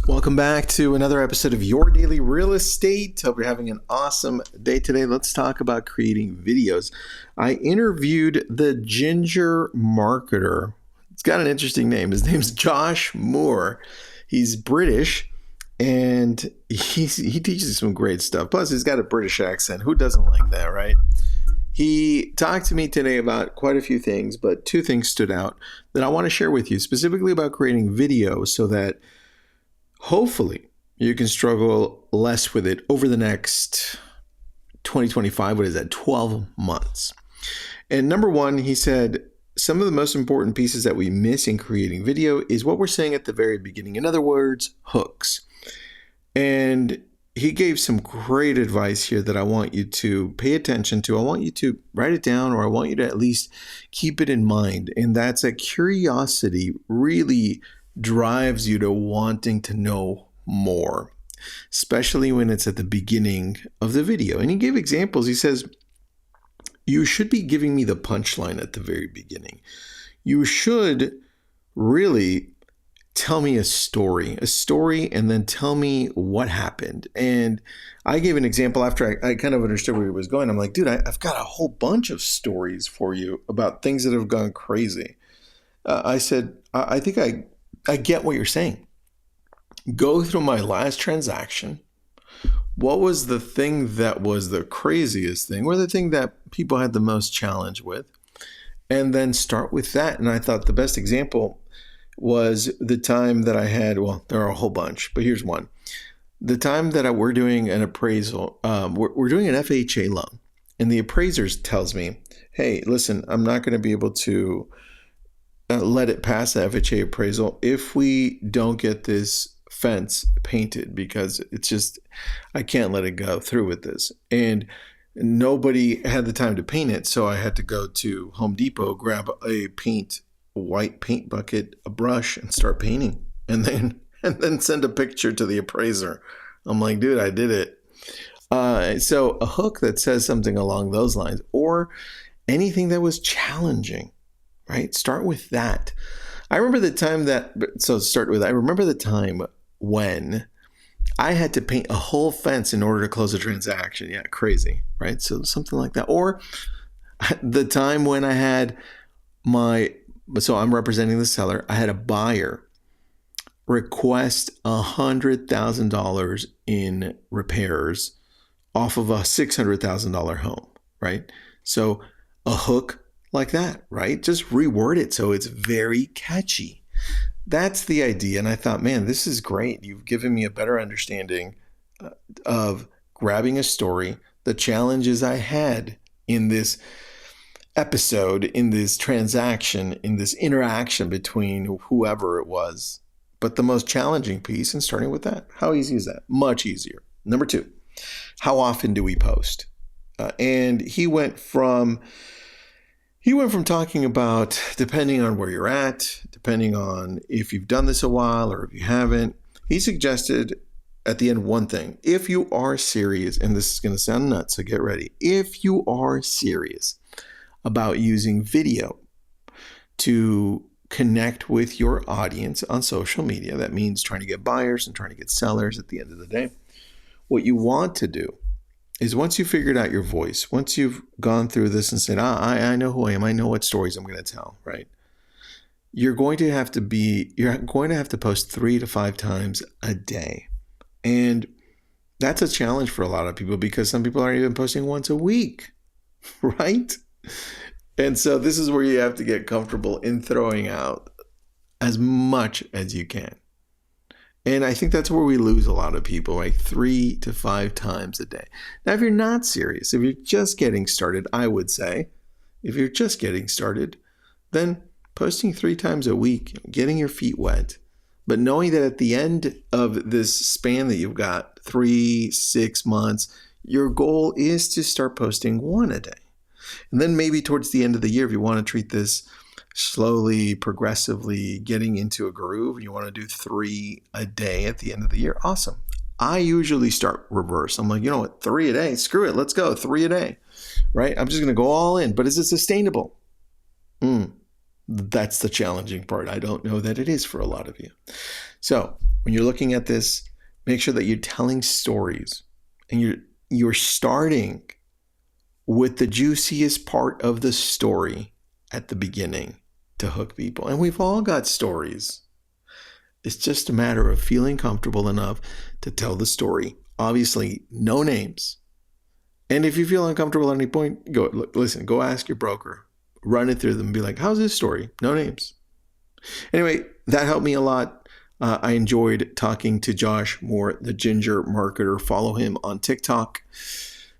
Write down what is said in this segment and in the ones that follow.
Welcome back to another episode of Your Daily Real Estate. Hope you're having an awesome day today. Let's talk about creating videos. I interviewed the Ginger Marketer. It's got an interesting name. His name's Josh Moore. He's British and he teaches some great stuff. Plus, he's got a British accent. Who doesn't like that, right? He talked to me today about quite a few things, but two things stood out that I want to share with you, specifically about creating videos so that hopefully you can struggle less with it over the next 2025. What is that? 12 months. And number one, he said, some of the most important pieces that we miss in creating video is what we're saying at the very beginning. In other words, hooks. And he gave some great advice here that I want you to pay attention to. I want you to write it down, or I want you to at least keep it in mind. And that's that curiosity really drives you to wanting to know more, especially when it's at the beginning of the video. And he gave examples. He says, you should be giving me the punchline at the very beginning. You should really tell me a story, and then tell me what happened. And I gave an example after I kind of understood where he was going. I'm like, dude, I've got a whole bunch of stories for you about things that have gone crazy. I said, I think I get what you're saying. Go through my last transaction. What was the thing that was the craziest thing, or the thing that people had the most challenge with? And then start with that. And I thought the best example was the time that I had, well, there are a whole bunch, but here's one. The time that we're doing an appraisal, we're doing an FHA loan, and the appraiser tells me, hey, listen, I'm not going to be able to let it pass the FHA appraisal if we don't get this fence painted, because it's just, I can't let it go through with this. And nobody had the time to paint it, so I had to go to Home Depot, grab a white paint bucket, a brush, and start painting, and then send a picture to the appraiser. I'm like, dude, I did it. So a hook that says something along those lines, or anything that was challenging, right? Start with that. I remember the time I remember the time when I had to paint a whole fence in order to close a transaction. Yeah, crazy, right? So something like that. Or the time when I had so I'm representing the seller. I had a buyer request $100,000 in repairs off of a $600,000 home, right? So a hook like that, right? Just reword it so it's very catchy. That's the idea. And I thought, man, this is great. You've given me a better understanding of grabbing a story, the challenges I had in this episode, in this transaction, in this interaction between whoever it was. But the most challenging piece, and starting with that. How easy is that? Much easier. Number two, how often do we post? And he went from talking about, depending on where you're at, depending on if you've done this a while or if you haven't, he suggested at the end one thing. If you are serious, and this is going to sound nuts, so get ready. If you are serious about using video to connect with your audience on social media, that means trying to get buyers and trying to get sellers at the end of the day, what you want to do is, once you figured out your voice, once you've gone through this and said, I know who I am, I know what stories I'm going to tell, right? You're going to have to post 3 to 5 times a day. And that's a challenge for a lot of people, because some people aren't even posting once a week, right? And so this is where you have to get comfortable in throwing out as much as you can. And I think that's where we lose a lot of people, like 3 to 5 times a day. Now, if you're not serious, if you're just getting started, I would say, if you're just getting started, then posting 3 times a week, getting your feet wet, but knowing that at the end of this span that you've got, 3-6 months, your goal is to start posting 1 a day. And then maybe towards the end of the year, if you want to treat this slowly, progressively getting into a groove, and you want to do 3 a day at the end of the year, awesome. I usually start reverse. I'm like, you know what, 3 a day, screw it, let's go, 3 a day, right? I'm just going to go all in, but is it sustainable? That's the challenging part. I don't know that it is for a lot of you. So when you're looking at this, make sure that you're telling stories and you're starting with the juiciest part of the story at the beginning to hook people. And we've all got stories. It's just a matter of feeling comfortable enough to tell the story. Obviously, no names. And if you feel uncomfortable at any point, go ask your broker. Run it through them and be like, how's this story? No names. Anyway, that helped me a lot. I enjoyed talking to Josh Moore, the Ginger Marketer. Follow him on TikTok.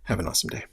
Have an awesome day.